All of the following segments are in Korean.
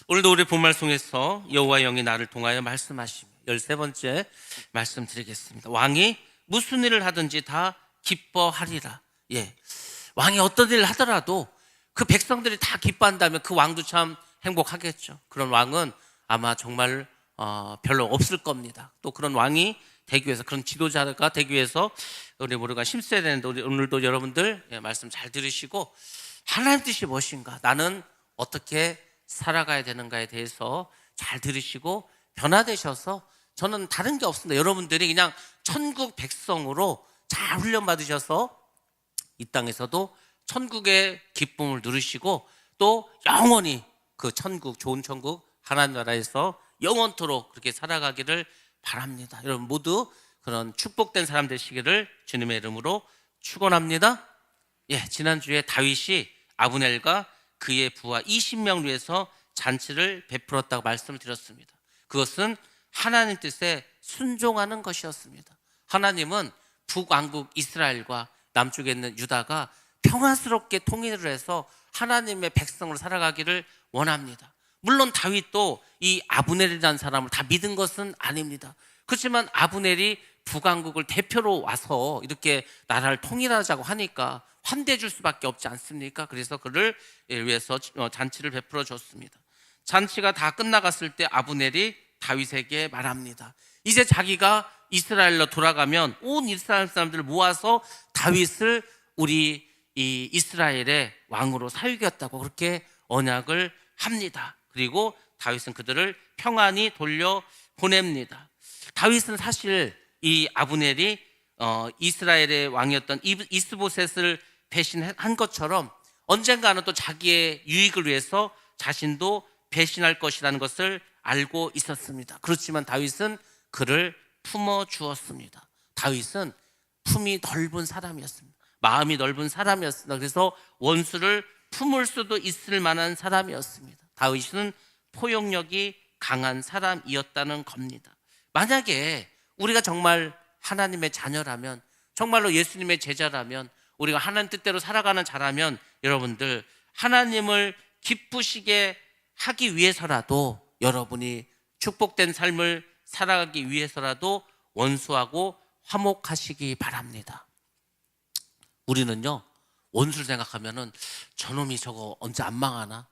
오늘도 우리 본말송에서 여호와의 영이 나를 통하여 말씀하시며 13번째 말씀 드리겠습니다. 왕이 무슨 일을 하든지 다 기뻐하리라. 왕이 어떤 일을 하더라도 그 백성들이 다 기뻐한다면 그 왕도 참 행복하겠죠. 그런 왕은 아마 정말 별로 없을 겁니다. 또 그런 왕이 되기 위해서, 그런 지도자가 되기 위해서 우리 모두가 힘써야 되는데, 우리 오늘도 여러분들 말씀 잘 들으시고 하나님 뜻이 무엇인가, 나는 어떻게 살아가야 되는가에 대해서 잘 들으시고 변화되셔서, 저는 다른 게 없습니다. 여러분들이 그냥 천국 백성으로 잘 훈련받으셔서 이 땅에서도 천국의 기쁨을 누리시고 또 영원히 그 천국, 좋은 천국 하나님 나라에서 영원토록 그렇게 살아가기를 바랍니다. 여러분 모두 그런 축복된 사람 되시기를 주님의 이름으로 축원합니다. 지난주에 다윗이 아브넬과 그의 부하 20명 위해서 잔치를 베풀었다고 말씀을 드렸습니다. 그것은 하나님 뜻에 순종하는 것이었습니다. 하나님은 북왕국 이스라엘과 남쪽에 있는 유다가 평화스럽게 통일을 해서 하나님의 백성으로 살아가기를 원합니다. 물론 다윗도 이 아브넬이라는 사람을 다 믿은 것은 아닙니다. 그렇지만 아브넬이 북왕국을 대표로 와서 이렇게 나라를 통일하자고 하니까 환대해 줄 수밖에 없지 않습니까? 그래서 그를 위해서 잔치를 베풀어 줬습니다. 잔치가 다 끝나갔을 때 아브넬이 다윗에게 말합니다. 이제 자기가 이스라엘로 돌아가면 온 이스라엘 사람들을 모아서 다윗을 우리 이 이스라엘의 왕으로 사유겠다고 그렇게 언약을 합니다. 그리고 다윗은 그들을 평안히 돌려보냅니다. 다윗은 사실 이 아브넬이 이스라엘의 왕이었던 이스보셋을 배신한 것처럼 언젠가는 또 자기의 유익을 위해서 자신도 배신할 것이라는 것을 알고 있었습니다. 그렇지만 다윗은 그를 품어주었습니다. 다윗은 품이 넓은 사람이었습니다. 마음이 넓은 사람이었습니다. 그래서 원수를 품을 수도 있을 만한 사람이었습니다. 다윗은 포용력이 강한 사람이었다는 겁니다. 만약에 우리가 정말 하나님의 자녀라면, 정말로 예수님의 제자라면, 우리가 하나님 뜻대로 살아가는 자라면, 여러분들 하나님을 기쁘시게 하기 위해서라도, 여러분이 축복된 삶을 살아가기 위해서라도 원수하고 화목하시기 바랍니다. 우리는요, 원수를 생각하면은 저놈이 저거 언제 안 망하나?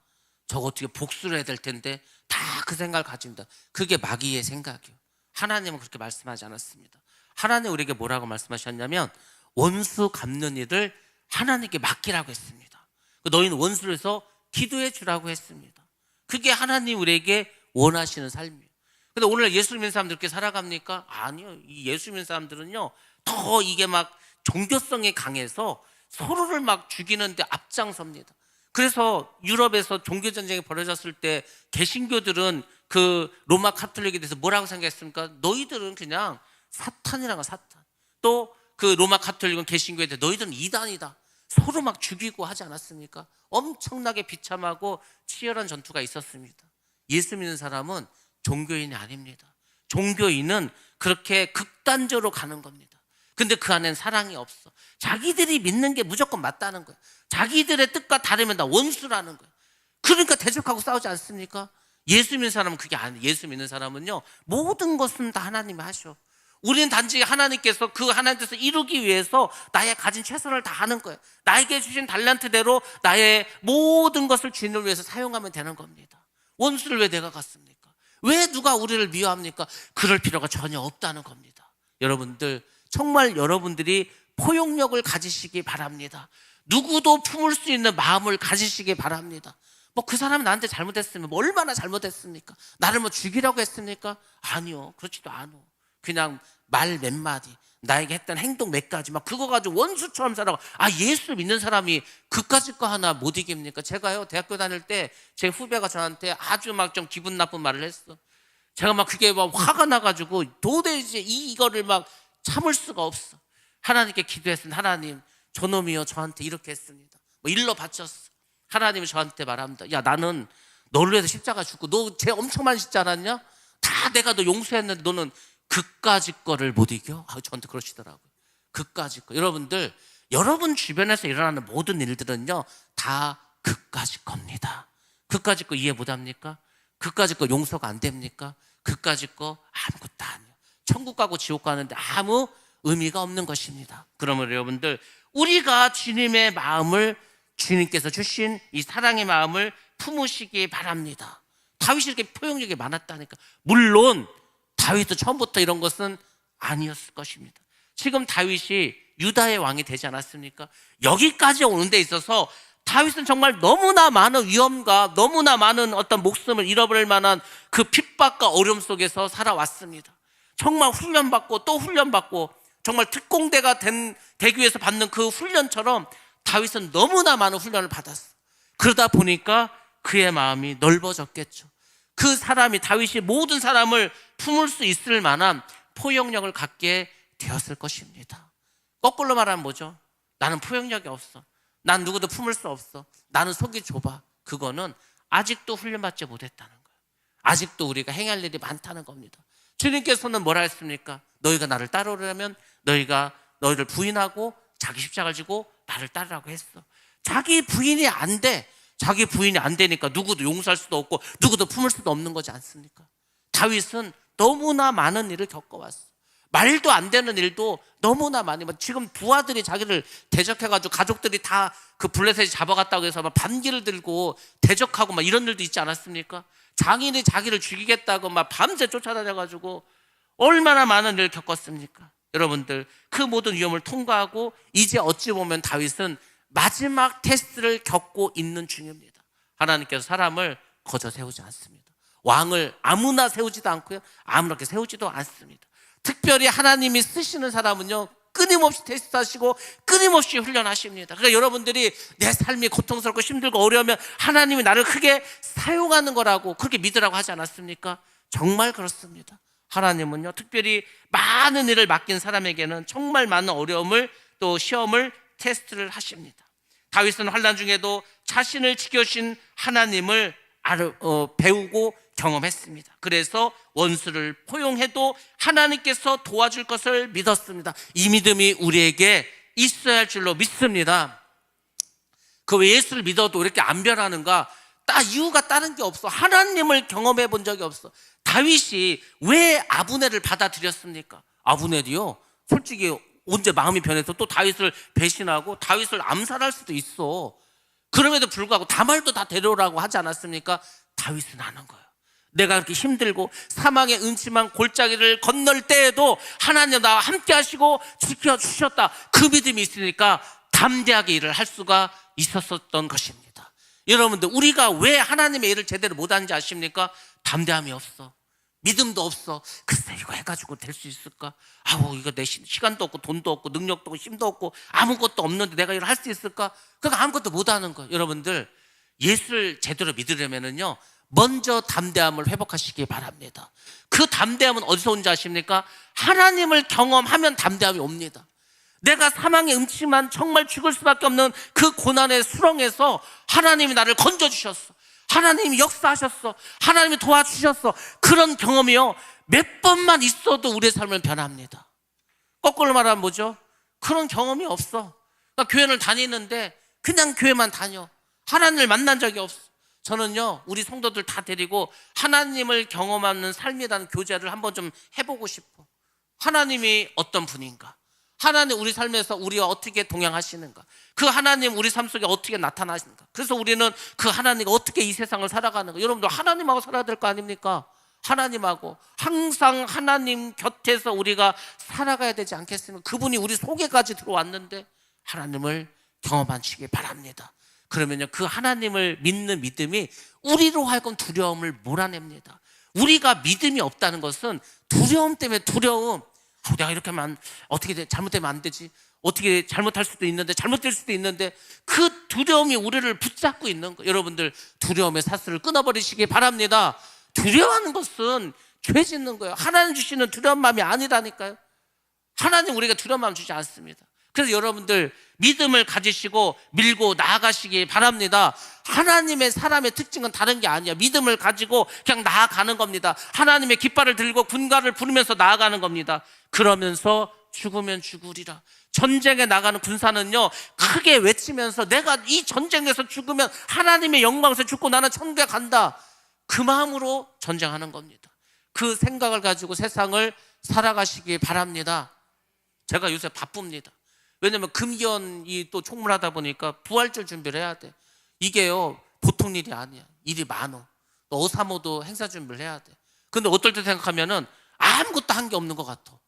저거 어떻게 복수를 해야 될 텐데, 다 그 생각을 가집니다. 그게 마귀의 생각이에요. 하나님은 그렇게 말씀하지 않았습니다. 하나님 우리에게 뭐라고 말씀하셨냐면, 원수 갚는 일을 하나님께 맡기라고 했습니다. 너희는 원수를 해서 기도해 주라고 했습니다. 그게 하나님 우리에게 원하시는 삶이에요. 근데 오늘 예수 믿는 사람들 그렇게 살아갑니까? 아니요. 이 예수 믿는 사람들은요, 더 이게 막 종교성이 강해서 서로를 막 죽이는데 앞장섭니다. 그래서 유럽에서 종교전쟁이 벌어졌을 때 개신교들은 그 로마 카톨릭에 대해서 뭐라고 생각했습니까? 너희들은 그냥 사탄이라고, 사탄. 또 그 로마 카톨릭은 개신교에 대해 너희들은 이단이다. 서로 막 죽이고 하지 않았습니까? 엄청나게 비참하고 치열한 전투가 있었습니다. 예수 믿는 사람은 종교인이 아닙니다. 종교인은 그렇게 극단적으로 가는 겁니다. 근데 그 안에는 사랑이 없어. 자기들이 믿는 게 무조건 맞다는 거예요. 자기들의 뜻과 다르면 다 원수라는 거예요. 그러니까 대적하고 싸우지 않습니까? 예수 믿는 사람은 그게 아니에요. 예수 믿는 사람은요, 모든 것은 다 하나님이 하셔. 우리는 단지 하나님께서 그 하나님 뜻을 이루기 위해서 나의 가진 최선을 다하는 거예요. 나에게 주신 달란트대로 나의 모든 것을 주인을 위해서 사용하면 되는 겁니다. 원수를 왜 내가 갖습니까? 왜 누가 우리를 미워합니까? 그럴 필요가 전혀 없다는 겁니다. 여러분들, 정말 여러분들이 포용력을 가지시기 바랍니다. 누구도 품을 수 있는 마음을 가지시기 바랍니다. 그 사람이 나한테 잘못했으면 얼마나 잘못했습니까? 나를 죽이라고 했습니까? 아니요, 그렇지도 않아. 그냥 말 몇 마디, 나에게 했던 행동 몇 가지, 막 그거 가지고 원수처럼 살아가. 예수 믿는 사람이 그까짓 거 하나 못 이깁니까? 제가요, 대학교 다닐 때 제 후배가 저한테 아주 막 좀 기분 나쁜 말을 했어. 제가 막 그게 막 화가 나가지고 도대체 이거를 막 참을 수가 없어. 하나님께 기도했습니다. 하나님, 저놈이요 저한테 이렇게 했습니다. 일러 바쳤어. 하나님이 저한테 말합니다. 야, 나는 너를 위해서 십자가 죽고 너 죄 엄청 많이 짓지 않았냐? 다 내가 너 용서했는데 너는 그까짓 거를 못 이겨? 저한테 그러시더라고요. 그까짓 거. 여러분들, 여러분 주변에서 일어나는 모든 일들은요, 다 그까짓 겁니다. 그까짓 거 이해 못 합니까? 그까짓 거 용서가 안 됩니까? 그까짓 거 아무것도 아니에요. 천국 가고 지옥 가는데 아무 의미가 없는 것입니다. 그러면 여러분들, 우리가 주님의 마음을, 주님께서 주신 이 사랑의 마음을 품으시기 바랍니다. 다윗이 이렇게 포용력이 많았다니까. 물론 다윗도 처음부터 이런 것은 아니었을 것입니다. 지금 다윗이 유다의 왕이 되지 않았습니까? 여기까지 오는 데 있어서 다윗은 정말 너무나 많은 위험과 너무나 많은 어떤 목숨을 잃어버릴 만한 그 핍박과 어려움 속에서 살아왔습니다. 정말 훈련받고 또 훈련받고, 정말 특공대가 되기 위해서 받는 그 훈련처럼 다윗은 너무나 많은 훈련을 받았어. 그러다 보니까 그의 마음이 넓어졌겠죠. 그 사람이, 다윗이 모든 사람을 품을 수 있을 만한 포용력을 갖게 되었을 것입니다. 거꾸로 말하면 뭐죠? 나는 포용력이 없어, 난 누구도 품을 수 없어, 나는 속이 좁아. 그거는 아직도 훈련받지 못했다는 거예요. 아직도 우리가 행할 일이 많다는 겁니다. 주님께서는 뭐라 했습니까? 너희가 나를 따르려면 너희를 부인하고 자기 십자가를 지고 나를 따르라고 했어. 자기 부인이 안 돼. 자기 부인이 안 되니까 누구도 용서할 수도 없고 누구도 품을 수도 없는 거지 않습니까? 다윗은 너무나 많은 일을 겪어왔어. 말도 안 되는 일도 너무나 많이, 지금 부하들이 자기를 대적해가지고 가족들이 다 그 블레셋이 잡아갔다고 해서 막 반기를 들고 대적하고 막 이런 일도 있지 않았습니까? 장인이 자기를 죽이겠다고 막 밤새 쫓아다녀가지고 얼마나 많은 일을 겪었습니까? 여러분들, 그 모든 위험을 통과하고 이제 어찌 보면 다윗은 마지막 테스트를 겪고 있는 중입니다. 하나님께서 사람을 거저 세우지 않습니다. 왕을 아무나 세우지도 않고요, 아무렇게 세우지도 않습니다. 특별히 하나님이 쓰시는 사람은요, 끊임없이 테스트하시고 끊임없이 훈련하십니다. 그러니까 여러분들이 내 삶이 고통스럽고 힘들고 어려우면 하나님이 나를 크게 사용하는 거라고 그렇게 믿으라고 하지 않았습니까? 정말 그렇습니다. 하나님은요, 특별히 많은 일을 맡긴 사람에게는 정말 많은 어려움을, 또 시험을, 테스트를 하십니다. 다윗은 환난 중에도 자신을 지켜주신 하나님을 배우고 경험했습니다. 그래서 원수를 포용해도 하나님께서 도와줄 것을 믿었습니다. 이 믿음이 우리에게 있어야 할 줄로 믿습니다. 그 왜 예수를 믿어도 이렇게 안 변하는가? 이유가 다른 게 없어. 하나님을 경험해 본 적이 없어. 다윗이 왜 아브넬을 받아들였습니까? 아브넬이요, 솔직히 언제 마음이 변해서 또 다윗을 배신하고 다윗을 암살할 수도 있어. 그럼에도 불구하고 다말도 다 데려오라고 하지 않았습니까? 다윗은 하는 거예요. 내가 그렇게 힘들고 사망의 음침한 골짜기를 건널 때에도 하나님 나와 함께 하시고 지켜주셨다. 그 믿음이 있으니까 담대하게 일을 할 수가 있었던 것입니다. 여러분들, 우리가 왜 하나님의 일을 제대로 못하는지 아십니까? 담대함이 없어. 믿음도 없어. 글쎄 이거 해가지고 될 수 있을까? 이거 내 시간도 없고 돈도 없고 능력도 없고 힘도 없고 아무것도 없는데 내가 이걸 할 수 있을까? 그러니까 아무것도 못하는 거예요. 여러분들, 예수를 제대로 믿으려면은요, 먼저 담대함을 회복하시기 바랍니다. 그 담대함은 어디서 온지 아십니까? 하나님을 경험하면 담대함이 옵니다. 내가 사망의 음침한 정말 죽을 수밖에 없는 그 고난의 수렁에서 하나님이 나를 건져주셨어. 하나님이 역사하셨어. 하나님이 도와주셨어. 그런 경험이요, 몇 번만 있어도 우리의 삶을 변합니다. 거꾸로 말하면 뭐죠? 그런 경험이 없어. 그러니까 교회를 다니는데 그냥 교회만 다녀. 하나님을 만난 적이 없어. 저는요, 우리 성도들 다 데리고 하나님을 경험하는 삶이라는 교제를 한번 좀 해보고 싶어. 하나님이 어떤 분인가? 하나님 우리 삶에서 우리와 어떻게 동행하시는가? 그 하나님 우리 삶 속에 어떻게 나타나시는가? 그래서 우리는 그 하나님과 어떻게 이 세상을 살아가는가? 여러분들, 하나님하고 살아야 될 거 아닙니까? 하나님하고 항상 하나님 곁에서 우리가 살아가야 되지 않겠습니까? 그분이 우리 속에까지 들어왔는데 하나님을 경험하시기 바랍니다. 그러면요, 그 하나님을 믿는 믿음이 우리로 하여금 두려움을 몰아냅니다. 우리가 믿음이 없다는 것은 두려움 때문에 두려움. 내가 이렇게 하면 어떻게 잘못되면 안 되지? 어떻게 잘못할 수도 있는데, 잘못될 수도 있는데, 그 두려움이 우리를 붙잡고 있는 거예요. 여러분들, 두려움의 사슬을 끊어버리시기 바랍니다. 두려워하는 것은 죄 짓는 거예요. 하나님 주시는 두려운 마음이 아니라니까요. 하나님 우리가 두려운 마음 주지 않습니다. 그래서 여러분들, 믿음을 가지시고 밀고 나아가시기 바랍니다. 하나님의 사람의 특징은 다른 게 아니야. 믿음을 가지고 그냥 나아가는 겁니다. 하나님의 깃발을 들고 군가를 부르면서 나아가는 겁니다. 그러면서 죽으면 죽으리라. 전쟁에 나가는 군사는요, 크게 외치면서 내가 이 전쟁에서 죽으면 하나님의 영광에서 죽고 나는 천국에 간다. 그 마음으로 전쟁하는 겁니다. 그 생각을 가지고 세상을 살아가시기 바랍니다. 제가 요새 바쁩니다. 왜냐면 금기원이 또 총무하다 보니까 부활절 준비를 해야 돼. 이게요 보통 일이 아니야. 일이 많어. 또 어사모도 행사 준비를 해야 돼. 근데 어떨 때 생각하면은 아무것도 한 게 없는 것 같아.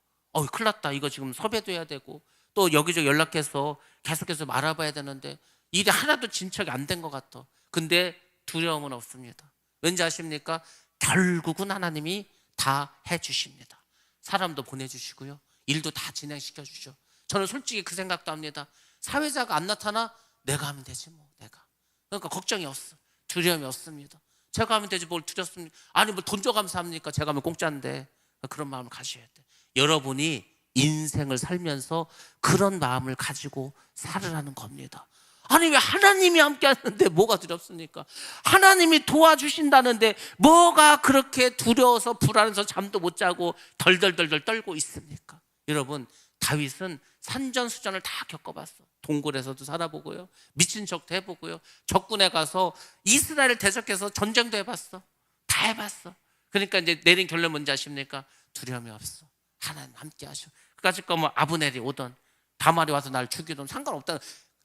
큰일 났다. 이거 지금 섭외도 해야 되고 또 여기저기 연락해서 계속해서 알아봐야 되는데 일이 하나도 진척이 안 된 것 같아. 근데 두려움은 없습니다. 왠지 아십니까? 결국은 하나님이 다 해주십니다. 사람도 보내주시고요, 일도 다 진행시켜 주죠. 저는 솔직히 그 생각도 합니다. 사회자가 안 나타나 내가 하면 되지 뭐. 내가 그러니까 걱정이 없어. 두려움이 없습니다. 제가 하면 되지 뭘 두렵습니까? 아니 뭐 돈 줘가면서 합니까? 제가 하면 공짜인데. 그런 마음을 가셔야 돼. 여러분이 인생을 살면서 그런 마음을 가지고 살으라는 겁니다. 아니 왜 하나님이 함께 하는데 뭐가 두렵습니까? 하나님이 도와주신다는데 뭐가 그렇게 두려워서 불안해서 잠도 못 자고 덜덜덜덜 떨고 있습니까? 여러분, 다윗은 산전수전을 다 겪어봤어. 동굴에서도 살아보고요, 미친 척도 해보고요, 적군에 가서 이스라엘을 대적해서 전쟁도 해봤어. 다 해봤어. 그러니까 이제 내린 결론 뭔지 아십니까? 두려움이 없어. 하나님 함께 하셔. 그까짓 거면 아브넬이 오던 다말이 와서 나를 죽이든 상관없다.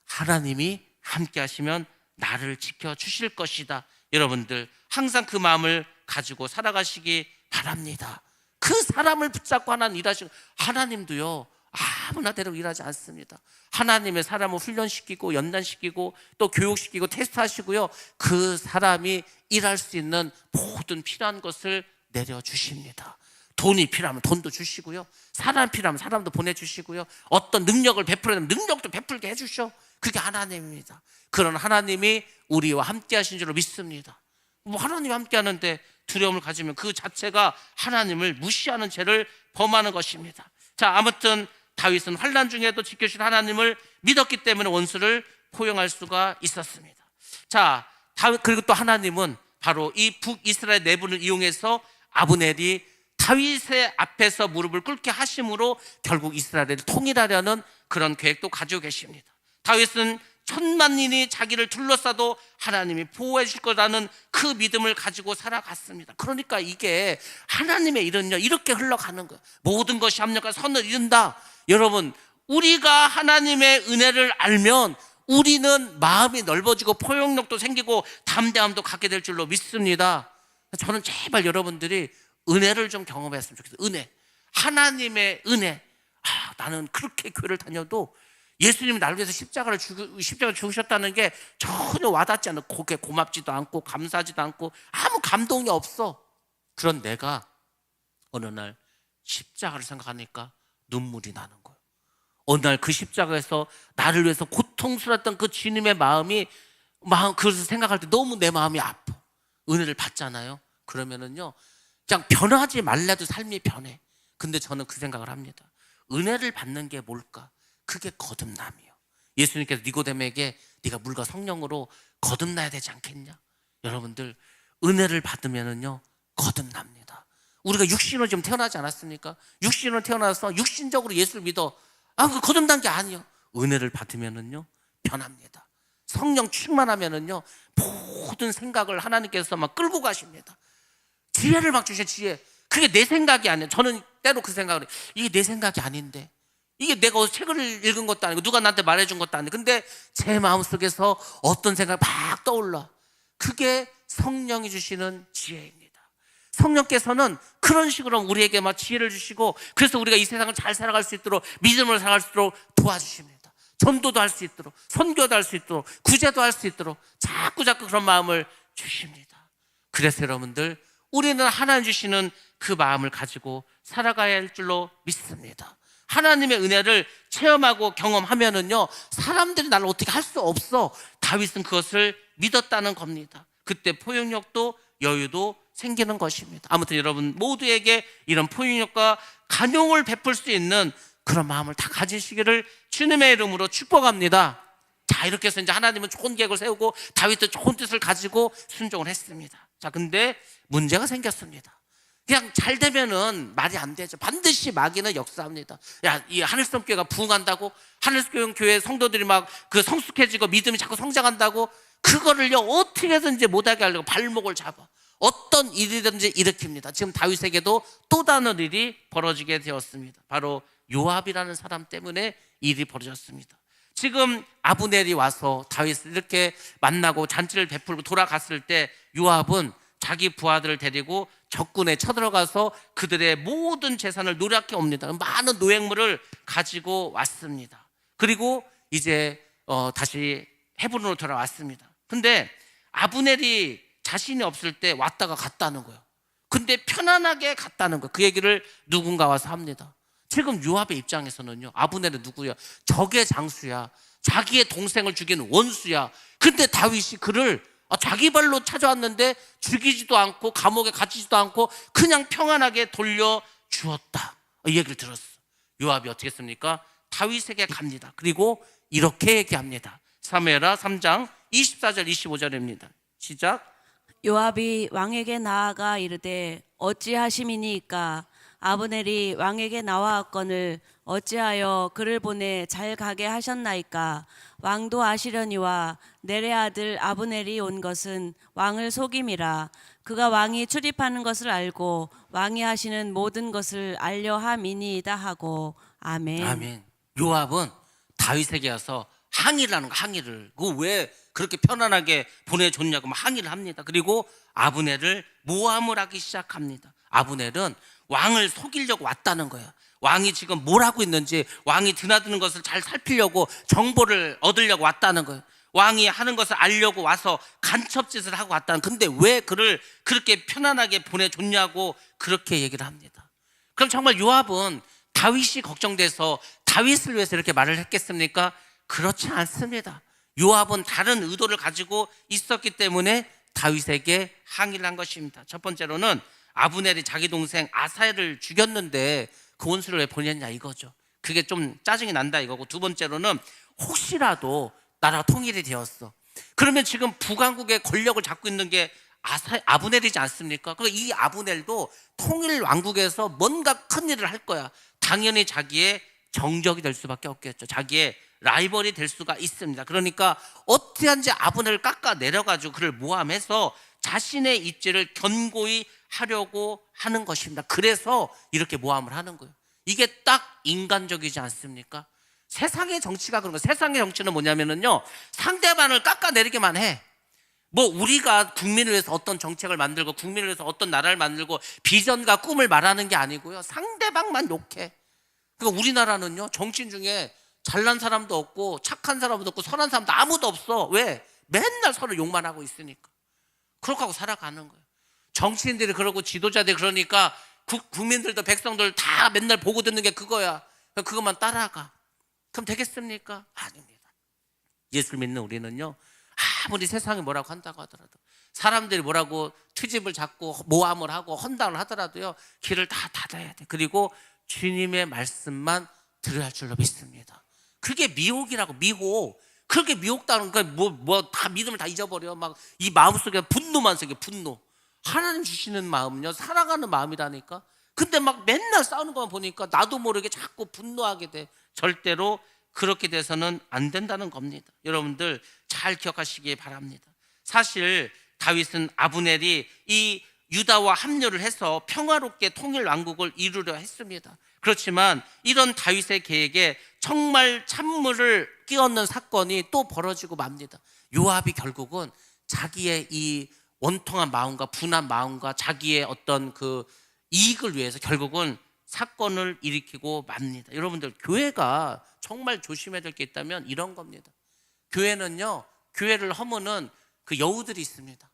하나님이 함께 하시면 나를 지켜주실 것이다. 여러분들 항상 그 마음을 가지고 살아가시기 바랍니다. 그 사람을 붙잡고 하나님 일하시고, 하나님도요 아무나 대로 일하지 않습니다. 하나님의 사람을 훈련시키고 연단시키고 또 교육시키고 테스트하시고요, 그 사람이 일할 수 있는 모든 필요한 것을 내려주십니다. 돈이 필요하면 돈도 주시고요, 사람 필요하면 사람도 보내주시고요, 어떤 능력을 베풀어야 되면 능력도 베풀게 해주셔. 그게 하나님입니다. 그런 하나님이 우리와 함께 하신 줄로 믿습니다. 뭐 하나님이 함께 하는데 두려움을 가지면 그 자체가 하나님을 무시하는 죄를 범하는 것입니다. 자, 아무튼 다윗은 환난 중에도 지켜주신 하나님을 믿었기 때문에 원수를 포용할 수가 있었습니다. 자, 다윗, 그리고 또 하나님은 바로 이 북이스라엘 내분을 이용해서 아브넬이 다윗의 앞에서 무릎을 꿇게 하심으로 결국 이스라엘을 통일하려는 그런 계획도 가지고 계십니다. 다윗은 10,000만인이 자기를 둘러싸도 하나님이 보호해 줄 거라는 그 믿음을 가지고 살아갔습니다. 그러니까 이게 하나님의 일은요 이렇게 흘러가는 거예요. 모든 것이 합력과 선을 이룬다. 여러분, 우리가 하나님의 은혜를 알면 우리는 마음이 넓어지고 포용력도 생기고 담대함도 갖게 될 줄로 믿습니다. 저는 제발 여러분들이 은혜를 좀 경험했으면 좋겠어요. 은혜, 하나님의 은혜. 나는 그렇게 교회를 다녀도 예수님이 나를 위해서 십자가를 죽으셨다는 게 전혀 와닿지 않아. 그게 고맙지도 않고 감사하지도 않고 아무 감동이 없어. 그런 내가 어느 날 십자가를 생각하니까 눈물이 나는 거예요. 어느 날 그 십자가에서 나를 위해서 고통스러웠던 그 주님의 마음이 그것을 생각할 때 너무 내 마음이 아파. 은혜를 받잖아요. 그러면은요 그냥 변하지 말라도 삶이 변해. 근데 저는 그 생각을 합니다. 은혜를 받는 게 뭘까? 그게 거듭남이요. 예수님께서 니고데모에게 네가 물과 성령으로 거듭나야 되지 않겠냐? 여러분들 은혜를 받으면은요 거듭납니다. 우리가 육신으로 지금 태어나지 않았습니까? 육신으로 태어나서 육신적으로 예수를 믿어. 그 거듭난 게 아니요. 은혜를 받으면은요 변합니다. 성령 충만하면은요 모든 생각을 하나님께서 막 끌고 가십니다. 지혜를 막 주셔. 지혜. 그게 내 생각이 아니에요. 저는 때로 그 생각을 해요. 이게 내 생각이 아닌데, 이게 내가 책을 읽은 것도 아니고 누가 나한테 말해준 것도 아니고, 근데 제 마음속에서 어떤 생각이 막 떠올라. 그게 성령이 주시는 지혜입니다. 성령께서는 그런 식으로 우리에게 막 지혜를 주시고, 그래서 우리가 이 세상을 잘 살아갈 수 있도록, 믿음으로 살아갈 수 있도록 도와주십니다. 전도도 할 수 있도록, 선교도 할 수 있도록, 구제도 할 수 있도록 자꾸 그런 마음을 주십니다. 그래서 여러분들 우리는 하나님 주시는 그 마음을 가지고 살아가야 할 줄로 믿습니다. 하나님의 은혜를 체험하고 경험하면은요 사람들이 나를 어떻게 할 수 없어. 다윗은 그것을 믿었다는 겁니다. 그때 포용력도 여유도 생기는 것입니다. 아무튼 여러분 모두에게 이런 포용력과 간용을 베풀 수 있는 그런 마음을 다 가지시기를 주님의 이름으로 축복합니다. 자, 이렇게 해서 이제 하나님은 좋은 계획을 세우고 다윗도 좋은 뜻을 가지고 순종을 했습니다. 자, 근데 문제가 생겼습니다. 그냥 잘 되면은 말이 안 되죠. 반드시 마귀는 역사합니다. 야, 이 하늘섬 교회가 부흥한다고, 하늘섬 교회 성도들이 막 그 성숙해지고 믿음이 자꾸 성장한다고, 그거를요 어떻게든지 못하게 하려고 발목을 잡아. 어떤 일이든지 일으킵니다. 지금 다윗에게도 또 다른 일이 벌어지게 되었습니다. 바로 요압이라는 사람 때문에 일이 벌어졌습니다. 지금 아브넬이 와서 다윗을 이렇게 만나고 잔치를 베풀고 돌아갔을 때 요압은 자기 부하들을 데리고 적군에 쳐들어가서 그들의 모든 재산을 노략해 옵니다. 많은 노획물을 가지고 왔습니다. 그리고 이제 다시 헤브론으로 돌아왔습니다. 근데 아브넬이 자신이 없을 때 왔다가 갔다는 거예요. 근데 편안하게 갔다는 거예요. 그 얘기를 누군가 와서 합니다. 지금 요압의 입장에서는요, 아브넬은 누구야? 적의 장수야. 자기의 동생을 죽인 원수야. 근데 다윗이 그를 자기 발로 찾아왔는데 죽이지도 않고 감옥에 갇히지도 않고 그냥 평안하게 돌려주었다. 이 얘기를 들었어. 요압이 어떻게 했습니까? 다윗에게 갑니다. 그리고 이렇게 얘기합니다. 사무엘하 3장 24절 25절입니다. 시작. 요압이 왕에게 나아가 이르되 어찌하심이니까 아브넬이 왕에게 나와왔거늘 어찌하여 그를 보내 잘 가게 하셨나이까. 왕도 아시려니와 넬의 아들 아브넬이 온 것은 왕을 속임이라. 그가 왕이 출입하는 것을 알고 왕이 하시는 모든 것을 알려 함이니이다 하고. 아멘. 아멘. 요압은 다윗에게 와서 항의를 하는 거, 항의를. 그 왜 그렇게 편안하게 보내줬냐고 막 항의를 합니다. 그리고 아브넬을 모함을 하기 시작합니다. 아브넬은 왕을 속이려고 왔다는 거예요. 왕이 지금 뭘 하고 있는지, 왕이 드나드는 것을 잘 살피려고 정보를 얻으려고 왔다는 거예요. 왕이 하는 것을 알려고 와서 간첩짓을 하고 왔다는. 근데 왜 그를 그렇게 편안하게 보내줬냐고 그렇게 얘기를 합니다. 그럼 정말 요압은 다윗이 걱정돼서 다윗을 위해서 이렇게 말을 했겠습니까? 그렇지 않습니다. 요압은 다른 의도를 가지고 있었기 때문에 다윗에게 항의를 한 것입니다. 첫 번째로는 아브넬이 자기 동생 아사엘을 죽였는데 그 원수를 왜 보냈냐 이거죠. 그게 좀 짜증이 난다 이거고, 두 번째로는 혹시라도 나라가 통일이 되었어. 그러면 지금 북왕국의 권력을 잡고 있는 게 아브넬이지 않습니까? 그리고 이 아브넬도 통일 왕국에서 뭔가 큰 일을 할 거야. 당연히 자기의 정적이 될 수밖에 없겠죠. 자기의 라이벌이 될 수가 있습니다. 그러니까 어떻게 하는지 아브넬을 깎아 내려가지고 그를 모함해서 자신의 입지를 견고히 하려고 하는 것입니다. 그래서 이렇게 모함을 하는 거예요. 이게 딱 인간적이지 않습니까? 세상의 정치가 그런 거예요. 세상의 정치는 뭐냐면요, 상대방을 깎아내리기만 해. 뭐 우리가 국민을 위해서 어떤 정책을 만들고 국민을 위해서 어떤 나라를 만들고 비전과 꿈을 말하는 게 아니고요, 상대방만 욕해. 그러니까 우리나라는요, 정치인 중에 잘난 사람도 없고 착한 사람도 없고 선한 사람도 아무도 없어. 왜? 맨날 서로 욕만 하고 있으니까. 그렇게 하고 살아가는 거예요. 정치인들이 그러고 지도자들이 그러니까 국민들도 백성들 다 맨날 보고 듣는 게 그거야. 그것만 따라가. 그럼 되겠습니까? 아닙니다. 예수 믿는 우리는요, 아무리 세상이 뭐라고 한다고 하더라도, 사람들이 뭐라고 트집을 잡고 모함을 하고 헌당을 하더라도요, 길을 다 닫아야 돼. 그리고 주님의 말씀만 들어야 할 줄로 믿습니다. 그게 미혹이라고. 미혹. 그렇게 미혹당하는 거야. 다 믿음을 다 잊어버려. 막 이 마음속에 분노만 생겨. 분노. 하나님 주시는 마음은요, 사랑하는 마음이라니까. 근데 막 맨날 싸우는 것만 보니까 나도 모르게 자꾸 분노하게 돼. 절대로 그렇게 돼서는 안 된다는 겁니다. 여러분들 잘 기억하시기 바랍니다. 사실 다윗은 아브넬이 이 유다와 합류를 해서 평화롭게 통일 왕국을 이루려 했습니다. 그렇지만 이런 다윗의 계획에 정말 찬물을 끼얹는 사건이 또 벌어지고 맙니다. 요압이 결국은 자기의 이 원통한 마음과 분한 마음과 자기의 어떤 그 이익을 위해서 결국은 사건을 일으키고 맙니다. 여러분들, 교회가 정말 조심해야 될 게 있다면 이런 겁니다. 교회는요, 교회를 허무는 그 여우들이 있습니다.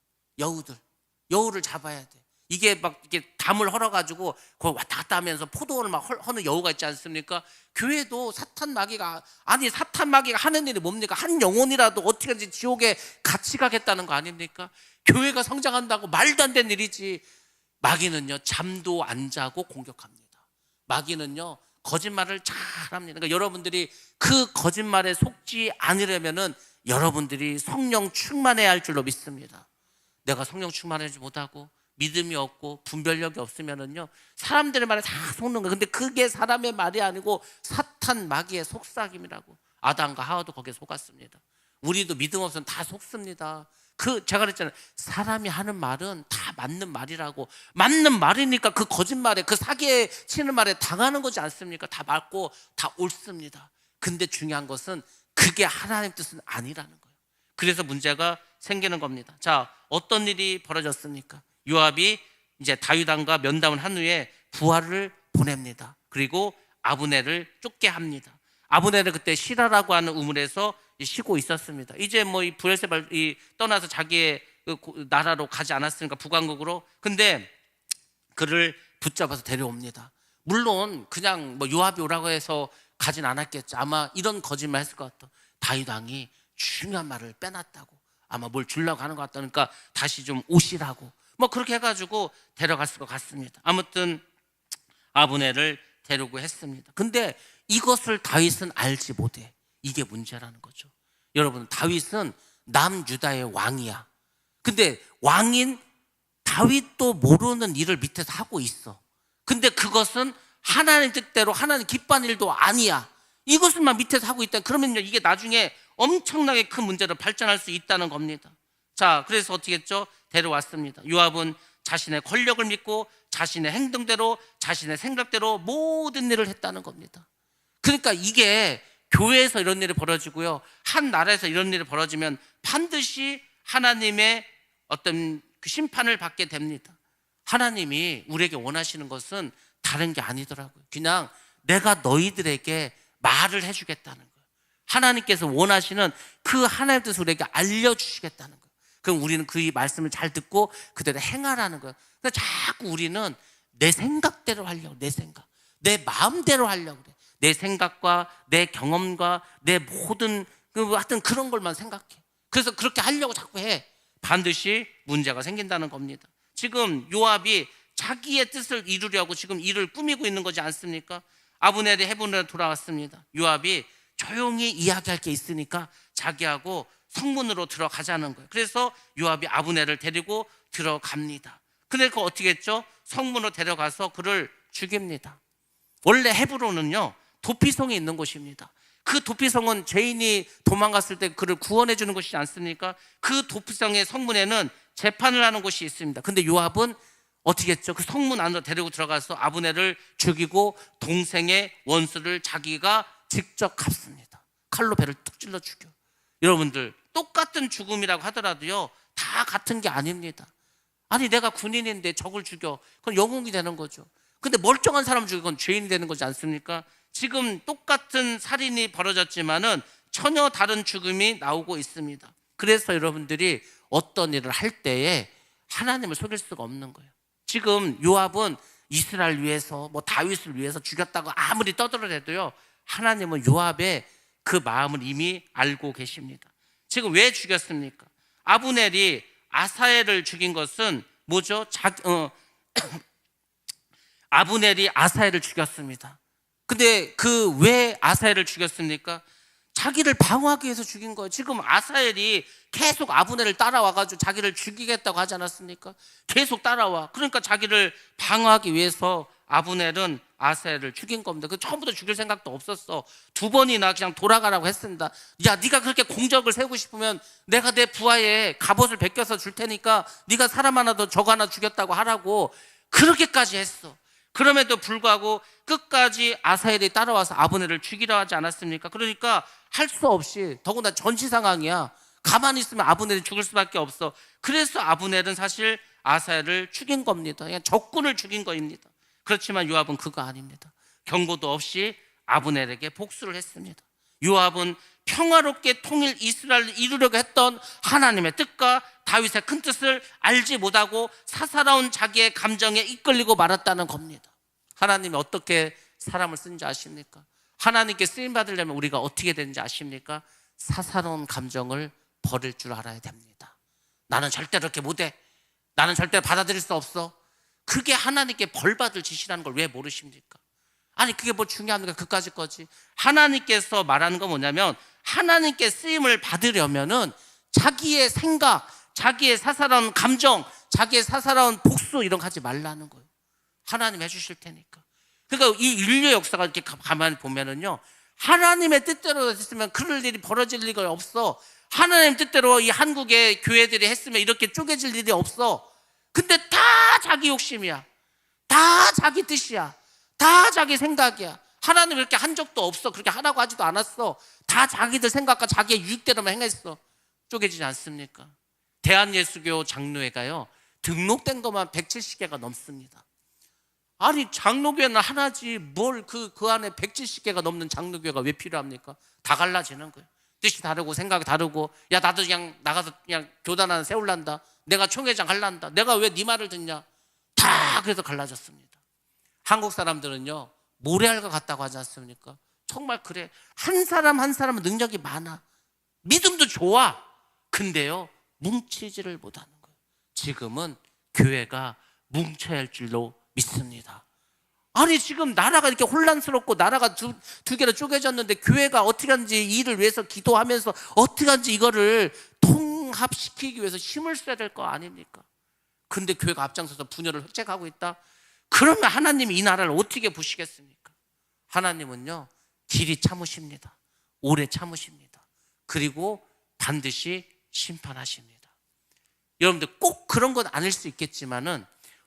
여우를 잡아야 돼. 이게 막 이렇게 담을 헐어가지고 그 왔다 갔다 하면서 포도원을 막 허는 여우가 있지 않습니까? 교회도 사탄 마귀가 하는 일이 뭡니까? 한 영혼이라도 어떻게든지 지옥에 같이 가겠다는 거 아닙니까? 교회가 성장한다고 말도 안 되는 일이지. 마귀는요, 잠도 안 자고 공격합니다. 마귀는요, 거짓말을 잘합니다. 그러니까 여러분들이 그 거짓말에 속지 않으려면은 여러분들이 성령 충만해야 할 줄로 믿습니다. 내가 성령 충만하지 못하고 믿음이 없고 분별력이 없으면은요, 사람들의 말에 다 속는 거예요. 근데 그게 사람의 말이 아니고 사탄 마귀의 속삭임이라고. 아담과 하와도 거기에 속았습니다. 우리도 믿음 없으면 다 속습니다. 제가 그랬잖아요. 사람이 하는 말은 다 맞는 말이라고. 맞는 말이니까 그 거짓말에, 그 사기에 치는 말에 당하는 거지 않습니까? 다 맞고 다 옳습니다. 근데 중요한 것은 그게 하나님 뜻은 아니라는 거예요. 그래서 문제가 생기는 겁니다. 자, 어떤 일이 벌어졌습니까? 요압이 이제 다윗 왕과 면담을 한 후에 부하를 보냅니다. 그리고 아브넬을 쫓게 합니다. 아브넬은 그때 시라라고 하는 우물에서 쉬고 있었습니다. 이제 뭐 이 브엘세바를 떠나서 자기의 나라로 가지 않았으니까, 북왕국으로. 근데 그를 붙잡아서 데려옵니다. 물론 그냥 뭐 요압이 오라고 해서 가진 않았겠죠. 아마 이런 거짓말 했을 것 같아. 다윗 왕이 중요한 말을 빼놨다고, 아마 뭘 주려고 하는 것 같다. 그러니까 다시 좀 오시라고 뭐 그렇게 해가지고 데려갔을 것 같습니다. 아무튼 아브넬을 데리고 했습니다. 근데 이것을 다윗은 알지 못해. 이게 문제라는 거죠. 여러분, 다윗은 남유다의 왕이야. 근데 왕인 다윗도 모르는 일을 밑에서 하고 있어. 근데 그것은 하나님 뜻대로 하나님 기뻐하는 일도 아니야. 이것을만 밑에서 하고 있다. 그러면 이게 나중에 엄청나게 큰 문제로 발전할 수 있다는 겁니다. 자, 그래서 어떻게 했죠? 데려왔습니다. 요압은 자신의 권력을 믿고 자신의 행동대로, 자신의 생각대로 모든 일을 했다는 겁니다. 그러니까 이게 교회에서 이런 일이 벌어지고요, 한 나라에서 이런 일이 벌어지면 반드시 하나님의 어떤 그 심판을 받게 됩니다. 하나님이 우리에게 원하시는 것은 다른 게 아니더라고요. 그냥 내가 너희들에게 말을 해주겠다는 거예요. 하나님께서 원하시는 그 하나님의 뜻을 우리에게 알려주시겠다는 거예요. 그럼 우리는 그 말씀을 잘 듣고 그대로 행하라는 거예요. 그러니까 자꾸 우리는 내 생각대로 하려고, 내 마음대로 하려고 그래. 내 생각과 내 경험과 내 모든 하여튼 그런 걸만 생각해. 그래서 그렇게 하려고 자꾸 해. 반드시 문제가 생긴다는 겁니다. 지금 요압이 자기의 뜻을 이루려고 지금 일을 꾸미고 있는 거지 않습니까? 아브넬이 헤브론으로 돌아왔습니다. 요압이 조용히 이야기할 게 있으니까 자기하고 성문으로 들어가자는 거예요. 그래서 요압이 아브넬을 데리고 들어갑니다. 근데 그거 어떻게 했죠? 성문으로 데려가서 그를 죽입니다. 원래 헤브론은요, 도피성에 있는 곳입니다. 그 도피성은 죄인이 도망갔을 때 그를 구원해 주는 곳이지 않습니까? 그 도피성의 성문에는 재판을 하는 곳이 있습니다. 근데 요압은 어떻게 했죠? 그 성문 안으로 데리고 들어가서 아브넬을 죽이고 동생의 원수를 자기가 직접 갚습니다. 칼로 배를 툭 찔러 죽여. 여러분들, 똑같은 죽음이라고 하더라도요, 다 같은 게 아닙니다. 아니, 내가 군인인데 적을 죽여. 그건 영웅이 되는 거죠. 근데 멀쩡한 사람 죽이건 죄인이 되는 거지 않습니까? 지금 똑같은 살인이 벌어졌지만은 전혀 다른 죽음이 나오고 있습니다. 그래서 여러분들이 어떤 일을 할 때에 하나님을 속일 수가 없는 거예요. 지금 요압은 이스라엘 위해서 뭐 다윗을 위해서 죽였다고 아무리 떠들어대도요, 하나님은 요압의 그 마음을 이미 알고 계십니다. 지금 왜 죽였습니까? 아브넬이 아사엘을 죽인 것은 뭐죠? 아브넬이 아사엘을 죽였습니다. 근데 그 왜 아사엘을 죽였습니까? 자기를 방어하기 위해서 죽인 거예요. 지금 아사엘이 계속 아브넬을 따라와가지고 자기를 죽이겠다고 하지 않았습니까? 계속 따라와. 그러니까 자기를 방어하기 위해서 아브넬은 아사엘을 죽인 겁니다. 그 처음부터 죽일 생각도 없었어. 2번이나 그냥 돌아가라고 했습니다. 야, 네가 그렇게 공적을 세우고 싶으면 내가 내 부하에 갑옷을 베껴서 줄 테니까 네가 사람 하나 더 적 하나 죽였다고 하라고 그렇게까지 했어. 그럼에도 불구하고 끝까지 아사엘이 따라와서 아브넬을 죽이려 하지 않았습니까? 그러니까 할 수 없이, 더구나 전시 상황이야. 가만히 있으면 아브넬이 죽을 수밖에 없어. 그래서 아브넬은 사실 아사엘을 죽인 겁니다. 그냥 적군을 죽인 거입니다. 그렇지만 요압은 그거 아닙니다. 경고도 없이 아브넬에게 복수를 했습니다. 요압은 평화롭게 통일 이스라엘을 이루려고 했던 하나님의 뜻과 다윗의 큰 뜻을 알지 못하고 사사로운 자기의 감정에 이끌리고 말았다는 겁니다. 하나님이 어떻게 사람을 쓰는지 아십니까? 하나님께 쓰임 받으려면 우리가 어떻게 되는지 아십니까? 사사로운 감정을 버릴 줄 알아야 됩니다. 나는 절대로 그렇게 못해. 나는 절대로 받아들일 수 없어. 그게 하나님께 벌받을 짓이라는 걸 왜 모르십니까? 아니, 그게 뭐 중요합니까? 그까짓 거지. 하나님께서 말하는 건 뭐냐면, 하나님께 쓰임을 받으려면은 자기의 생각, 자기의 사사로운 감정, 자기의 사사로운 복수 이런 거 하지 말라는 거예요. 하나님 해주실 테니까. 그러니까 이 인류 역사가 이렇게 가만히 보면은요, 하나님의 뜻대로 했으면 그럴 일이 벌어질 리가 없어. 하나님 뜻대로 이 한국의 교회들이 했으면 이렇게 쪼개질 일이 없어. 근데 다 자기 욕심이야. 다 자기 뜻이야. 다 자기 생각이야. 하나님 그렇게 한 적도 없어. 그렇게 하라고 하지도 않았어. 다 자기들 생각과 자기의 유익대로만 행했어. 쪼개지지 않습니까? 대한예수교 장로회가요, 등록된 것만 170개가 넘습니다. 아니, 장로교회는 하나지 뭘 그 안에 170개가 넘는 장로교회가 왜 필요합니까? 다 갈라지는 거예요. 뜻이 다르고 생각이 다르고, 야 나도 그냥 나가서 그냥 교단 하나 세울란다, 내가 총회장 할란다, 내가 왜 네 말을 듣냐, 다 그래서 갈라졌습니다. 한국 사람들은요 모래알과 같다고 하지 않습니까? 정말 그래. 한 사람 한 사람은 능력이 많아, 믿음도 좋아. 근데요 뭉치지를 못하는 거예요. 지금은 교회가 뭉쳐야 할 줄로 믿습니다. 아니, 지금 나라가 이렇게 혼란스럽고 나라가 두 개로 쪼개졌는데 교회가 어떻게 하는지, 이 일을 위해서 기도하면서 어떻게 하는지 이거를 통합시키기 위해서 힘을 써야 될 거 아닙니까? 근데 교회가 앞장서서 분열을 획책하고 있다? 그러면 하나님이 이 나라를 어떻게 보시겠습니까? 하나님은요 길이 참으십니다. 오래 참으십니다. 그리고 반드시 심판하십니다. 여러분들 꼭 그런 건 아닐 수 있겠지만은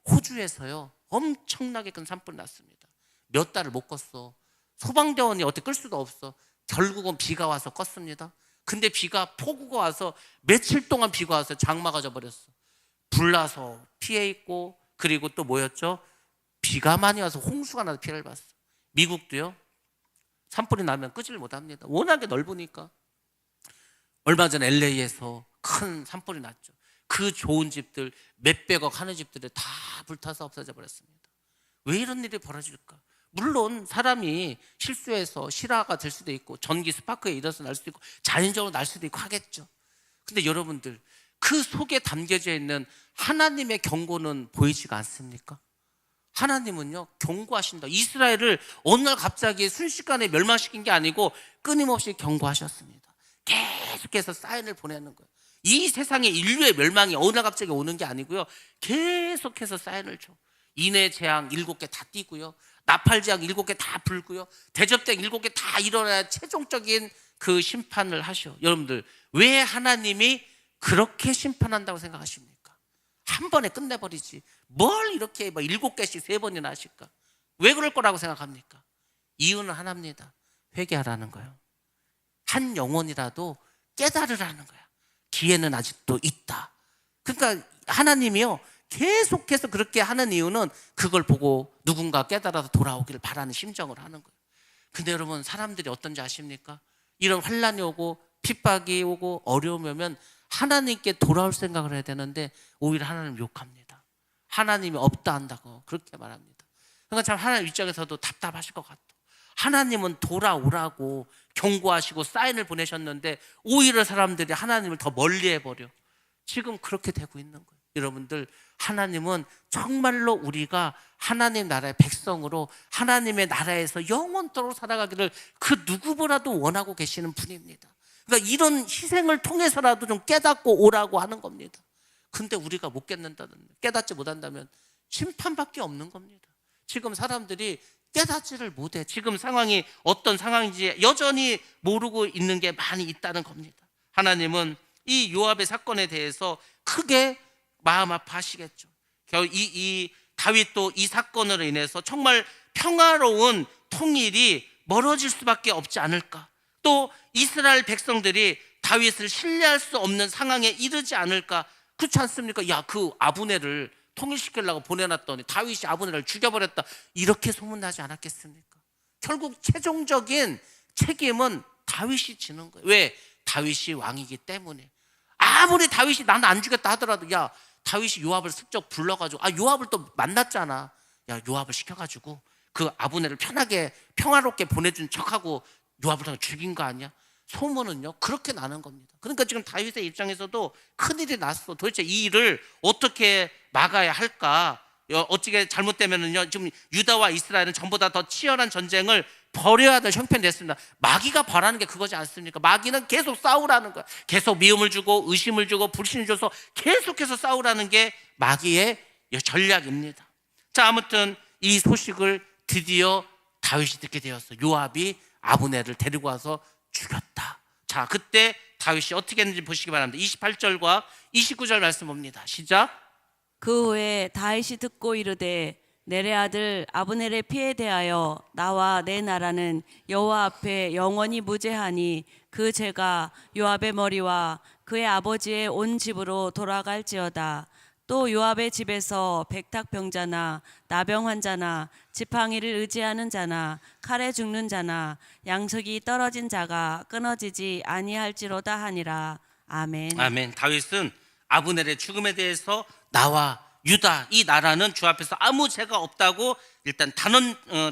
호주에서요 엄청나게 큰 산불이 났습니다. 몇 달을 못 껐어. 소방대원이 어떻게 끌 수도 없어. 결국은 비가 와서 껐습니다. 근데 폭우가 와서 며칠 동안 비가 와서 장마가 져버렸어. 불나서 피해 있고, 그리고 또 뭐였죠? 비가 많이 와서 홍수가 나서 피해를 봤어. 미국도요 산불이 나면 끄지를 못합니다. 워낙에 넓으니까. 얼마 전 LA에서 큰 산불이 났죠. 그 좋은 집들, 몇백억 하는 집들이 다 불타서 없어져 버렸습니다. 왜 이런 일이 벌어질까? 물론 사람이 실수해서 실화가 될 수도 있고, 전기 스파크에 일어서 날 수도 있고, 자연적으로 날 수도 있고 하겠죠. 근데 여러분들, 그 속에 담겨져 있는 하나님의 경고는 보이지가 않습니까? 하나님은요 경고하신다. 이스라엘을 어느 날 갑자기 순식간에 멸망시킨 게 아니고 끊임없이 경고하셨습니다. 계속해서 사인을 보내는 거예요. 이 세상에 인류의 멸망이 어느 날 갑자기 오는 게 아니고요, 계속해서 사인을 줘. 인해 재앙 7개 다 띄고요, 나팔 재앙 7개 다 불고요, 대접대앙 7개 다 일어나야 최종적인 그 심판을 하셔. 여러분들, 왜 하나님이 그렇게 심판한다고 생각하십니까? 한 번에 끝내버리지 뭘 이렇게 7개씩 3번이나 하실까? 왜 그럴 거라고 생각합니까? 이유는 하나입니다. 회개하라는 거예요. 한 영혼이라도 깨달으라는 거야. 기회는 아직도 있다. 그러니까 하나님이요 계속해서 그렇게 하는 이유는 그걸 보고 누군가 깨달아서 돌아오기를 바라는 심정을 하는 거예요. 근데 여러분, 사람들이 어떤지 아십니까? 이런 환란이 오고 핍박이 오고 어려움이 오면 하나님께 돌아올 생각을 해야 되는데 오히려 하나님 욕합니다. 하나님이 없다 한다고 그렇게 말합니다. 그러니까 참 하나님 입장에서도 답답하실 것 같아요. 하나님은 돌아오라고 경고하시고 사인을 보내셨는데 오히려 사람들이 하나님을 더 멀리 해버려. 지금 그렇게 되고 있는 거예요. 여러분들, 하나님은 정말로 우리가 하나님 나라의 백성으로 하나님의 나라에서 영원토록 살아가기를 그 누구보다도 원하고 계시는 분입니다. 그러니까 이런 희생을 통해서라도 좀 깨닫고 오라고 하는 겁니다. 근데 우리가 못 깨닫지 못한다면 심판밖에 없는 겁니다. 지금 사람들이 깨닫지를 못해. 지금 상황이 어떤 상황인지 여전히 모르고 있는 게 많이 있다는 겁니다. 하나님은 이 요압의 사건에 대해서 크게 마음 아파하시겠죠. 이 다윗도 이 사건으로 인해서 정말 평화로운 통일이 멀어질 수밖에 없지 않을까. 또 이스라엘 백성들이 다윗을 신뢰할 수 없는 상황에 이르지 않을까. 그렇지 않습니까? 야, 그 아브넬을 통일시키려고 보내놨더니 다윗이 아브넬을 죽여버렸다, 이렇게 소문나지 않았겠습니까? 결국 최종적인 책임은 다윗이 지는 거예요. 왜? 다윗이 왕이기 때문에. 아무리 다윗이 나는 안 죽였다 하더라도, 야, 다윗이 요압을 슬쩍 불러가지고, 요압을 또 만났잖아, 야, 요압을 시켜가지고 그 아브넬을 편하게 평화롭게 보내준 척하고 요압을 그냥 죽인 거 아니야? 소문은요 그렇게 나는 겁니다. 그러니까 지금 다윗의 입장에서도 큰일이 났어. 도대체 이 일을 어떻게 막아야 할까? 어떻게 잘못되면은요, 지금 유다와 이스라엘은 전보다 더 치열한 전쟁을 벌여야 될 형편이 됐습니다. 마귀가 바라는 게 그거지 않습니까? 마귀는 계속 싸우라는 거야. 계속 미움을 주고 의심을 주고 불신을 줘서 계속해서 싸우라는 게 마귀의 전략입니다. 자, 아무튼 이 소식을 드디어 다윗이 듣게 되었어. 요압이 아브넬을 데리고 와서 죽였다. 자, 그때 다윗이 어떻게 했는지 보시기 바랍니다. 28절과 29절 말씀 봅니다. 시작. 그 후에 다윗이 듣고 이르되 내레 아들 아브넬의 피에 대하여 나와 내 나라는 여호와 앞에 영원히 무죄하니 그 죄가 요압의 머리와 그의 아버지의 온 집으로 돌아갈지어다. 또 요압의 집에서 백탁병자나 나병 환자나 지팡이를 의지하는 자나 칼에 죽는 자나 양석이 떨어진 자가 끊어지지 아니할지로다 하니라. 아멘. 아멘. 다윗은 아브넬의 죽음에 대해서 나와 유다 이 나라는 주 앞에서 아무 죄가 없다고 일단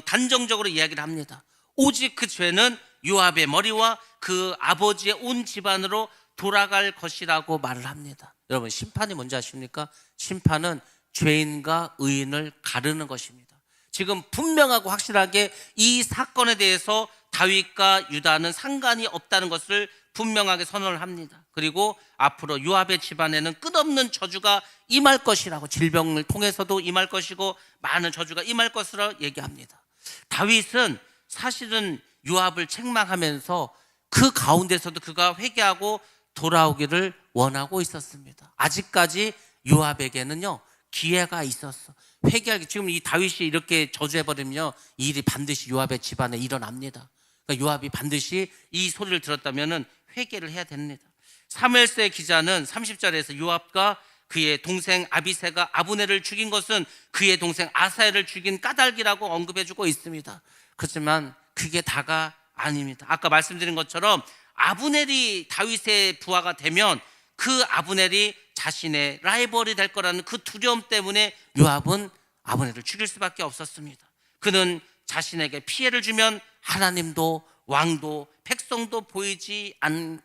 단정적으로 이야기를 합니다. 오직 그 죄는 요압의 머리와 그 아버지의 온 집안으로 돌아갈 것이라고 말을 합니다. 여러분, 심판이 뭔지 아십니까? 심판은 죄인과 의인을 가르는 것입니다. 지금 분명하고 확실하게 이 사건에 대해서 다윗과 유다는 상관이 없다는 것을 분명하게 선언을 합니다. 그리고 앞으로 요압의 집안에는 끝없는 저주가 임할 것이라고, 질병을 통해서도 임할 것이고 많은 저주가 임할 것으로 얘기합니다. 다윗은 사실은 요압을 책망하면서 그 가운데서도 그가 회개하고 돌아오기를 원하고 있었습니다. 아직까지 요압에게는요 기회가 있었어. 회개하기. 지금 이 다윗이 이렇게 저주해버리면요 이 일이 반드시 요압의 집안에 일어납니다. 그러니까 요압이 반드시 이 소리를 들었다면은 회개를 해야 됩니다. 사무엘서의 기자는 30절에서 요압과 그의 동생 아비새가 아브넬을 죽인 것은 그의 동생 아사엘을 죽인 까닭이라고 언급해주고 있습니다. 그렇지만 그게 다가 아닙니다. 아까 말씀드린 것처럼 아브넬이 다윗의 부하가 되면 그 아브넬이 자신의 라이벌이 될 거라는 그 두려움 때문에 요압은 아브넬을 죽일 수밖에 없었습니다. 그는 자신에게 피해를 주면 하나님도 왕도 백성도 보이지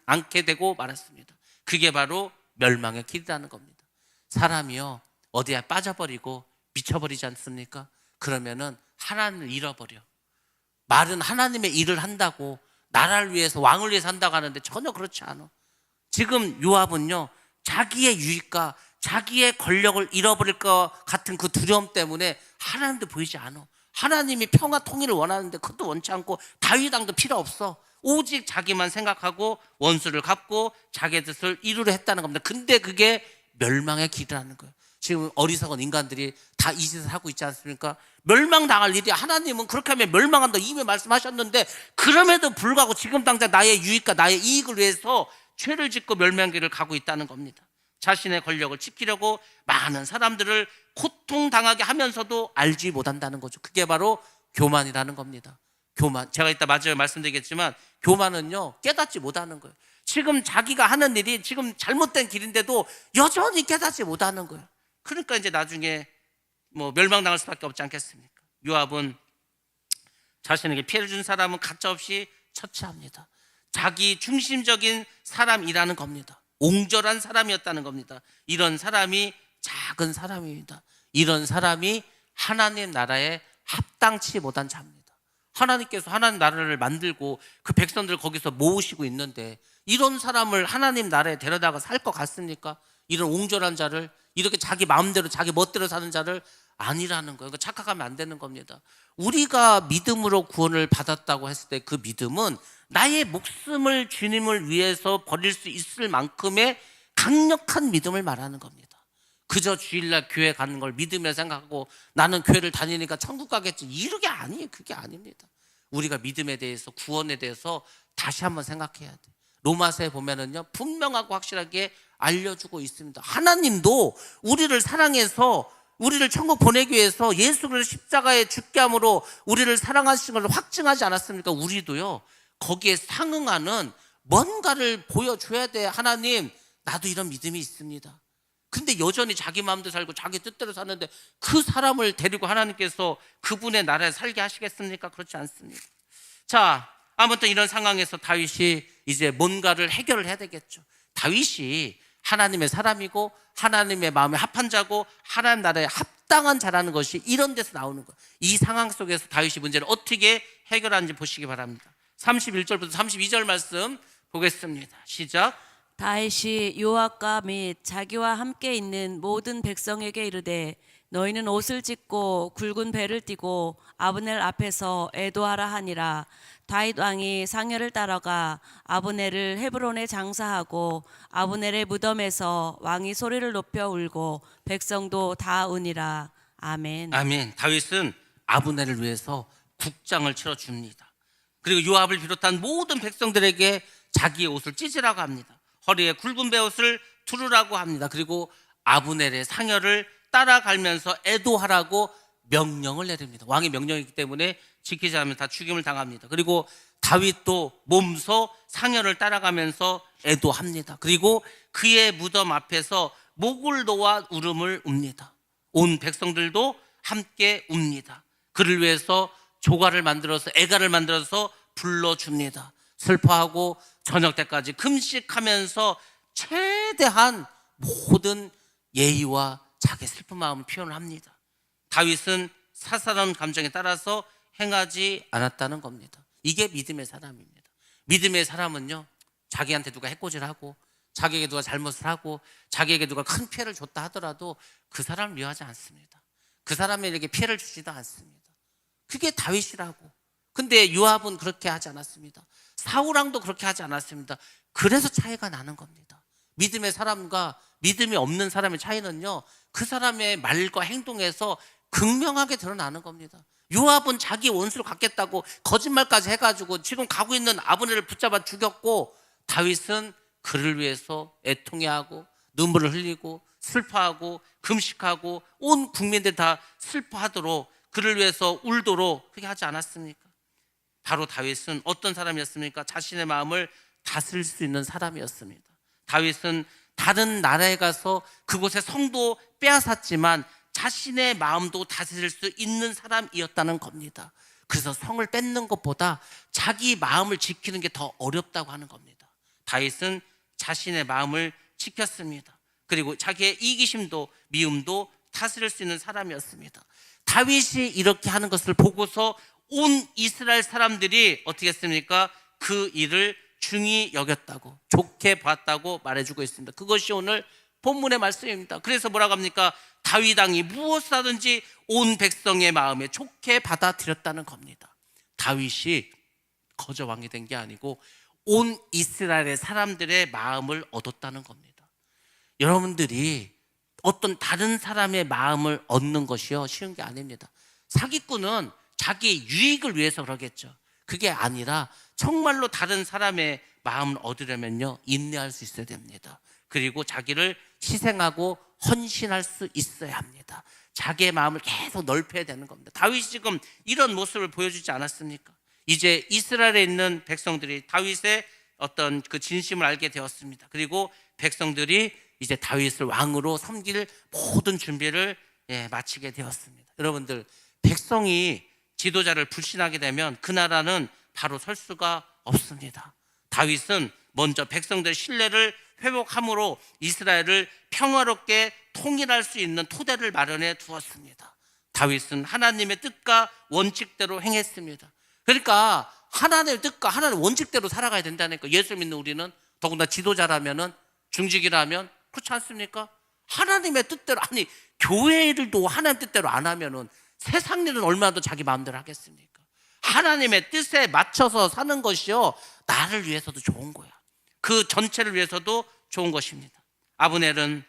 않게 되고 말았습니다. 그게 바로 멸망의 길이라는 겁니다. 사람이요 어디에 빠져버리고 미쳐버리지 않습니까? 그러면은 하나님을 잃어버려. 말은 하나님의 일을 한다고, 나라를 위해서, 왕을 위해서 한다고 하는데 전혀 그렇지 않아. 지금 요압은요 자기의 유익과 자기의 권력을 잃어버릴 것 같은 그 두려움 때문에 하나님도 보이지 않아. 하나님이 평화 통일을 원하는데 그것도 원치 않고 다윗 왕도 필요 없어. 오직 자기만 생각하고 원수를 갚고 자기의 뜻을 이루려 했다는 겁니다. 근데 그게 멸망의 길이라는 거예요. 지금 어리석은 인간들이 다 이 짓을 하고 있지 않습니까? 멸망당할 일이, 하나님은 그렇게 하면 멸망한다 이미 말씀하셨는데 그럼에도 불구하고 지금 당장 나의 유익과 나의 이익을 위해서 죄를 짓고 멸망의 길을 가고 있다는 겁니다. 자신의 권력을 지키려고 많은 사람들을 고통당하게 하면서도 알지 못한다는 거죠. 그게 바로 교만이라는 겁니다. 교만. 제가 이따 마지막에 말씀드리겠지만 교만은요 깨닫지 못하는 거예요. 지금 자기가 하는 일이 지금 잘못된 길인데도 여전히 깨닫지 못하는 거예요. 그러니까 이제 나중에 뭐 멸망당할 수밖에 없지 않겠습니까? 요압은 자신에게 피해를 준 사람은 가차없이 처치합니다. 자기 중심적인 사람이라는 겁니다. 옹졸한 사람이었다는 겁니다. 이런 사람이 작은 사람입니다. 이런 사람이 하나님 나라에 합당치 못한 자입니다. 하나님께서 하나님 나라를 만들고 그 백성들을 거기서 모으시고 있는데 이런 사람을 하나님 나라에 데려다가 살 것 같습니까? 이런 옹졸한 자를, 이렇게 자기 마음대로 자기 멋대로 사는 자를 아니라는 거예요. 그러니까 착각하면 안 되는 겁니다. 우리가 믿음으로 구원을 받았다고 했을 때 그 믿음은 나의 목숨을 주님을 위해서 버릴 수 있을 만큼의 강력한 믿음을 말하는 겁니다. 그저 주일날 교회 가는 걸 믿으며 생각하고 나는 교회를 다니니까 천국 가겠지, 이런 게 아니에요. 그게 아닙니다. 우리가 믿음에 대해서, 구원에 대해서 다시 한번 생각해야 돼. 로마서에 보면은요 분명하고 확실하게 알려주고 있습니다. 하나님도 우리를 사랑해서 우리를 천국 보내기 위해서 예수 그리스도 십자가에 죽게 함으로 우리를 사랑하신 걸 확증하지 않았습니까? 우리도요 거기에 상응하는 뭔가를 보여줘야 돼. 하나님, 나도 이런 믿음이 있습니다. 근데 여전히 자기 마음대로 살고 자기 뜻대로 사는데 그 사람을 데리고 하나님께서 그분의 나라에 살게 하시겠습니까? 그렇지 않습니다. 자, 아무튼 이런 상황에서 다윗이 이제 뭔가를 해결을 해야 되겠죠. 다윗이 하나님의 사람이고 하나님의 마음에 합한 자고 하나님 나라에 합당한 자라는 것이 이런 데서 나오는 거예요. 이 상황 속에서 다윗이 문제를 어떻게 해결하는지 보시기 바랍니다. 31절부터 32절 말씀 보겠습니다. 시작. 다윗이 요압과 및 자기와 함께 있는 모든 백성에게 이르되 너희는 옷을 찢고 굵은 배를 띠고 아브넬 앞에서 애도하라 하니라. 다윗 왕이 상여를 따라가 아브넬을 헤브론에 장사하고 아브넬의 무덤에서 왕이 소리를 높여 울고 백성도 다 우니라. 아멘. 아멘. 다윗은 아브넬을 위해서 국장을 치러 줍니다. 그리고 요압을 비롯한 모든 백성들에게 자기의 옷을 찢으라고 합니다. 허리에 굵은 베옷을 두르라고 합니다. 그리고 아브넬의 상여를 따라가면서 애도하라고 명령을 내립니다. 왕의 명령이기 때문에 지키지 않으면 다 죽임을 당합니다. 그리고 다윗도 몸소 상여를 따라가면서 애도합니다. 그리고 그의 무덤 앞에서 목을 놓아 울음을 웁니다. 온 백성들도 함께 웁니다. 그를 위해서 조가를 만들어서 애가를 만들어서 불러줍니다. 슬퍼하고 저녁 때까지 금식하면서 최대한 모든 예의와 자기 슬픈 마음을 표현을 합니다. 다윗은 사사로운 감정에 따라서 행하지 않았다는 겁니다. 이게 믿음의 사람입니다. 믿음의 사람은요, 자기한테 누가 해코지를 자기에게 누가 잘못을 하고 자기에게 누가 큰 피해를 줬다 하더라도 그 사람을 미워하지 않습니다. 그 사람에게 피해를 주지도 않습니다. 그게 다윗이라고. 근데 요압은 그렇게 하지 않았습니다. 사울왕도 그렇게 하지 않았습니다. 그래서 차이가 나는 겁니다. 믿음의 사람과 믿음이 없는 사람의 차이는요, 그 사람의 말과 행동에서 극명하게 드러나는 겁니다. 요압은 자기 원수를 갚겠다고 거짓말까지 해가지고 지금 가고 있는 아브넬을 붙잡아 죽였고, 다윗은 그를 위해서 애통해하고 눈물을 흘리고 슬퍼하고 금식하고 온 국민들 다 슬퍼하도록 그를 위해서 울도록 그렇게 하지 않았습니까? 바로 다윗은 어떤 사람이었습니까? 자신의 마음을 다스릴 수 있는 사람이었습니다. 다윗은 다른 나라에 가서 그곳의 성도 빼앗았지만 자신의 마음도 다스릴 수 있는 사람이었다는 겁니다. 그래서 성을 뺏는 것보다 자기 마음을 지키는 게 더 어렵다고 하는 겁니다. 다윗은 자신의 마음을 지켰습니다. 그리고 자기의 이기심도 미움도 다스릴 수 있는 사람이었습니다. 다윗이 이렇게 하는 것을 보고서 온 이스라엘 사람들이 어떻게 했습니까? 그 일을 중히 여겼다고, 좋게 봤다고 말해주고 있습니다. 그것이 오늘 본문의 말씀입니다. 그래서 뭐라고 합니까? 다윗 왕이 무엇을 하든지 온 백성의 마음에 좋게 받아들였다는 겁니다. 다윗이 거저 왕이 된 게 아니고 온 이스라엘의 사람들의 마음을 얻었다는 겁니다. 여러분들이 어떤 다른 사람의 마음을 얻는 것이요, 쉬운 게 아닙니다. 사기꾼은 자기의 유익을 위해서 그러겠죠. 그게 아니라 정말로 다른 사람의 마음을 얻으려면요, 인내할 수 있어야 됩니다. 그리고 자기를 희생하고 헌신할 수 있어야 합니다. 자기의 마음을 계속 넓혀야 되는 겁니다. 다윗이 지금 이런 모습을 보여주지 않았습니까? 이제 이스라엘에 있는 백성들이 다윗의 어떤 그 진심을 알게 되었습니다. 그리고 백성들이 이제 다윗을 왕으로 섬길 모든 준비를 마치게 되었습니다. 여러분들, 백성이 지도자를 불신하게 되면 그 나라는 바로 설 수가 없습니다. 다윗은 먼저 백성들의 신뢰를 회복함으로 이스라엘을 평화롭게 통일할 수 있는 토대를 마련해 두었습니다. 다윗은 하나님의 뜻과 원칙대로 행했습니다. 그러니까 하나님의 뜻과 하나님의 원칙대로 살아가야 된다니까. 예수 믿는 우리는, 더군다나 지도자라면은, 중직이라면 그렇지 않습니까? 하나님의 뜻대로, 아니 교회 일도 하나님 뜻대로 안 하면은 세상 일은 얼마나 더 자기 마음대로 하겠습니까? 하나님의 뜻에 맞춰서 사는 것이요, 나를 위해서도 좋은 거야. 그 전체를 위해서도 좋은 것입니다. 아브넬은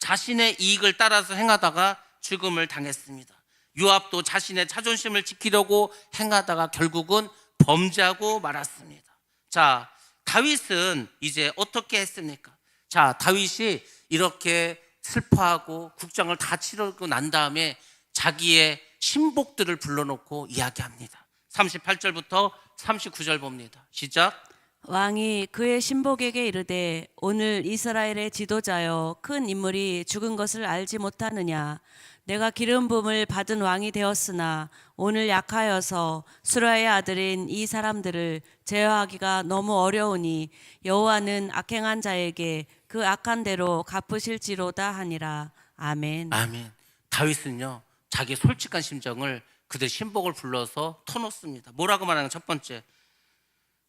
자신의 이익을 따라서 행하다가 죽음을 당했습니다. 요압도 자신의 자존심을 지키려고 행하다가 결국은 범죄하고 말았습니다. 자, 다윗은 이제 어떻게 했습니까? 자, 다윗이 이렇게 슬퍼하고 국장을 다 치르고 난 다음에 자기의 신복들을 불러놓고 이야기합니다. 38절부터 39절 봅니다. 시작. 왕이 그의 신복에게 이르되 오늘 이스라엘의 지도자여 큰 인물이 죽은 것을 알지 못하느냐. 내가 기름 부음을 받은 왕이 되었으나 오늘 약하여서 수라의 아들인 이 사람들을 제어하기가 너무 어려우니 여호와는 악행한 자에게 그 악한 대로 갚으실지로다 하니라. 아멘. 아멘. 다윗은요, 자기 솔직한 심정을 그들 신복을 불러서 터놓습니다. 뭐라고 말하는? 첫 번째,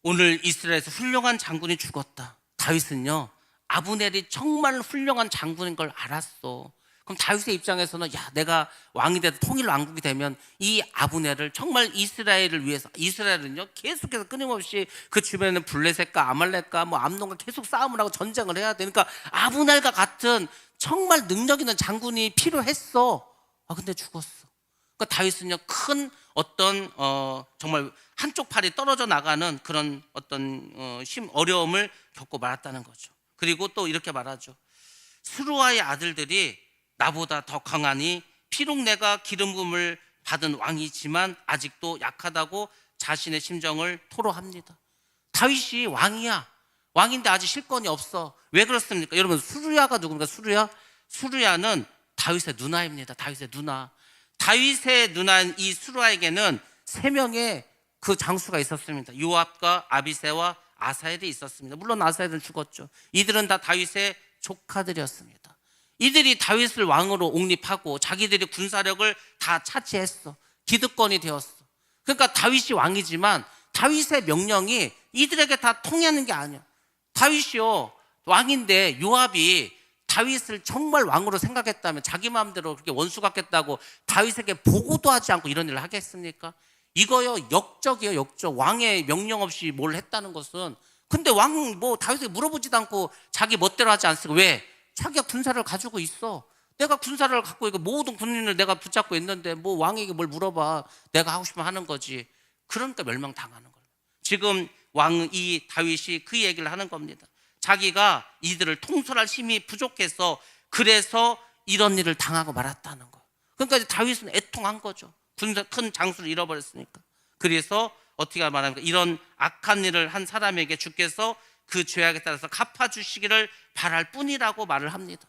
오늘 이스라엘에서 훌륭한 장군이 죽었다. 다윗은요, 아브넬이 정말 훌륭한 장군인 걸 알았어. 그럼 다윗의 입장에서는 야, 내가 왕이 돼서 통일 왕국이 되면 이 아브넬을 정말 이스라엘을 위해서, 이스라엘은요 계속해서 끊임없이 그 주변에는 블레셋과 아말렉과 뭐 암논과 계속 싸움을 하고 전쟁을 해야 되니까 아브넬과 같은 정말 능력 있는 장군이 필요했어. 근데 죽었어. 그러니까 다윗은요 큰 어떤 정말 한쪽 팔이 떨어져 나가는 그런 어떤 어려움을 겪고 말았다는 거죠. 그리고 또 이렇게 말하죠. 스루아의 아들들이 나보다 더 강하니 비록 내가 기름 부음을 받은 왕이지만 아직도 약하다고 자신의 심정을 토로합니다. 다윗이 왕이야. 왕인데 아직 실권이 없어. 왜 그렇습니까? 여러분, 수르야가 누굽니까? 수르야는 다윗의 누나입니다. 다윗의 누나. 다윗의 누나인 이 수르야에게는 3명의 그 장수가 있었습니다. 요압과 아비새와 아사엘이 있었습니다. 물론 아사엘은 죽었죠. 이들은 다 다윗의 조카들이었습니다. 이들이 다윗을 왕으로 옹립하고 자기들이 군사력을 다 차지했어. 기득권이 되었어. 그러니까 다윗이 왕이지만 다윗의 명령이 이들에게 다 통하는 게 아니야. 다윗이요 왕인데 요압이 다윗을 정말 왕으로 생각했다면 자기 마음대로 그렇게 원수 같겠다고 다윗에게 보고도 하지 않고 이런 일을 하겠습니까? 이거요 역적이에요. 역적. 왕의 명령 없이 뭘 했다는 것은. 근데 왕 뭐 다윗에게 물어보지도 않고 자기 멋대로 하지 않습니까? 왜? 자기가 군사를 가지고 있어. 내가 군사를 갖고 있고 모든 군인을 내가 붙잡고 있는데 뭐 왕에게 뭘 물어봐. 내가 하고 싶으면 하는 거지. 그러니까 멸망당하는 거예요. 지금 왕 이 다윗이 그 얘기를 하는 겁니다. 자기가 이들을 통솔할 힘이 부족해서 그래서 이런 일을 당하고 말았다는 거예요. 그러니까 이제 다윗은 애통한 거죠. 큰 장수를 잃어버렸으니까. 그래서 어떻게 말합니까? 이런 악한 일을 한 사람에게 주께서 그 죄악에 따라서 갚아주시기를 바랄 뿐이라고 말을 합니다.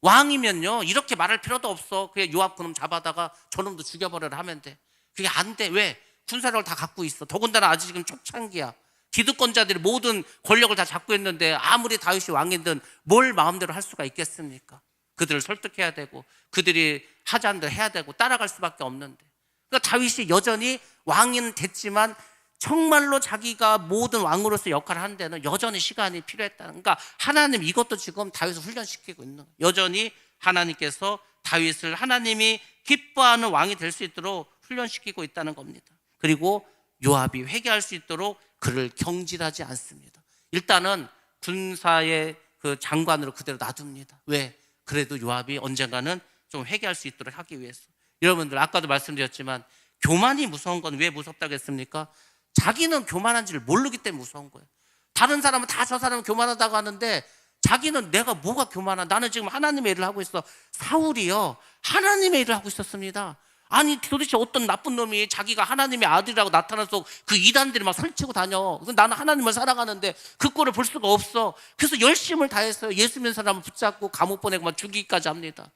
왕이면요 이렇게 말할 필요도 없어. 그냥 요압 그놈 잡아다가 저놈도 죽여버려라 하면 돼. 그게 안 돼. 왜? 군사력을 다 갖고 있어. 더군다나 아직 지금 초창기야. 기득권자들이 모든 권력을 다 잡고 있는데 아무리 다윗이 왕이든 뭘 마음대로 할 수가 있겠습니까? 그들을 설득해야 되고 그들이 하자는 대로 해야 되고 따라갈 수밖에 없는데. 그러니까 다윗이 여전히 왕은 됐지만 정말로 자기가 모든 왕으로서 역할을 하는 데는 여전히 시간이 필요했다는. 그러니까 하나님 이것도 지금 다윗을 훈련시키고 있는 거예요. 여전히 하나님께서 다윗을 하나님이 기뻐하는 왕이 될 수 있도록 훈련시키고 있다는 겁니다. 그리고 요압이 회개할 수 있도록 그를 경질하지 않습니다. 일단은 군사의 그 장관으로 그대로 놔둡니다. 왜? 그래도 요압이 언젠가는 좀 회개할 수 있도록 하기 위해서. 여러분들 아까도 말씀드렸지만 교만이 무서운 건 왜 무섭다고 했습니까? 자기는 교만한지를 모르기 때문에 무서운 거예요. 다른 사람은 다 저 사람은 교만하다고 하는데 자기는 내가 뭐가 교만한, 나는 지금 하나님의 일을 하고 있어. 사울이요 하나님의 일을 하고 있었습니다. 아니 도대체 어떤 나쁜 놈이 자기가 하나님의 아들이라고 나타나서 그 이단들이 막 설치고 다녀. 나는 하나님을 사랑하는데 그 꼴을 볼 수가 없어. 그래서 열심을 다해서 예수 믿는 사람을 붙잡고 감옥 보내고 막 죽이기까지 합니다.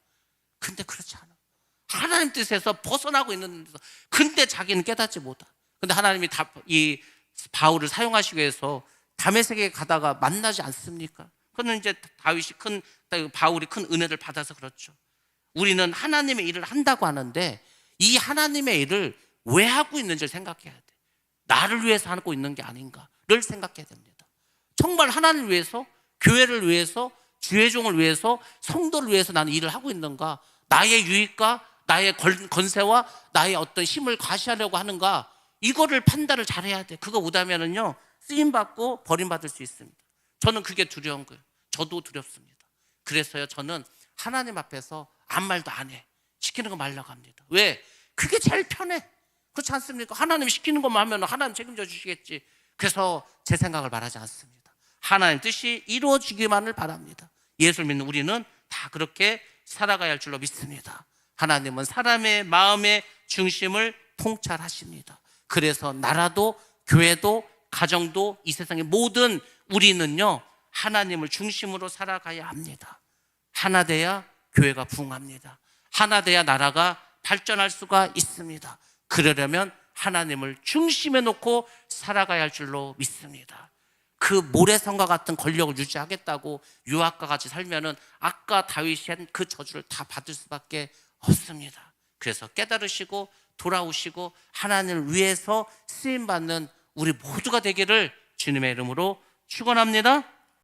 근데 그렇지 않아. 하나님 뜻에서 벗어나고 있는 데서. 근데 자기는 깨닫지 못하. 근데 하나님이 이 바울을 사용하시기 위해서 다메섹에 가다가 만나지 않습니까? 그는 이제 바울이 큰 은혜를 받아서 그렇죠. 우리는 하나님의 일을 한다고 하는데 이 하나님의 일을 왜 하고 있는지를 생각해야 돼. 나를 위해서 하고 있는 게 아닌가를 생각해야 됩니다. 정말 하나님을 위해서, 교회를 위해서, 주의 종을 위해서, 성도를 위해서 나는 일을 하고 있는가? 나의 유익과 나의 건세와 나의 어떤 힘을 과시하려고 하는가? 이거를 판단을 잘해야 돼. 그거 못하면은요 쓰임받고 버림받을 수 있습니다. 저는 그게 두려운 거예요. 저도 두렵습니다. 그래서요 저는 하나님 앞에서 아무 말도 안 해. 시키는 거 말라고 합니다. 왜? 그게 제일 편해. 그렇지 않습니까? 하나님 시키는 것만 하면 하나님 책임져 주시겠지. 그래서 제 생각을 말하지 않습니다. 하나님 뜻이 이루어지기만을 바랍니다. 예수를 믿는 우리는 다 그렇게 살아가야 할 줄로 믿습니다. 하나님은 사람의 마음의 중심을 통찰하십니다. 그래서 나라도 교회도 가정도 이 세상의 모든 우리는요 하나님을 중심으로 살아가야 합니다. 하나 돼야 교회가 부흥합니다. 하나 돼야 나라가 발전할 수가 있습니다. 그러려면 하나님을 중심에 놓고 살아가야 할 줄로 믿습니다. 그 모래성과 같은 권력을 유지하겠다고 유압과 같이 살면은 아까 다윗이 한 그 저주를 다 받을 수밖에 없습니다. 그래서 깨달으시고 돌아오시고 하나님을 위해서 쓰임받는 우리 모두가 되기를 주님의 이름으로 축원합니다.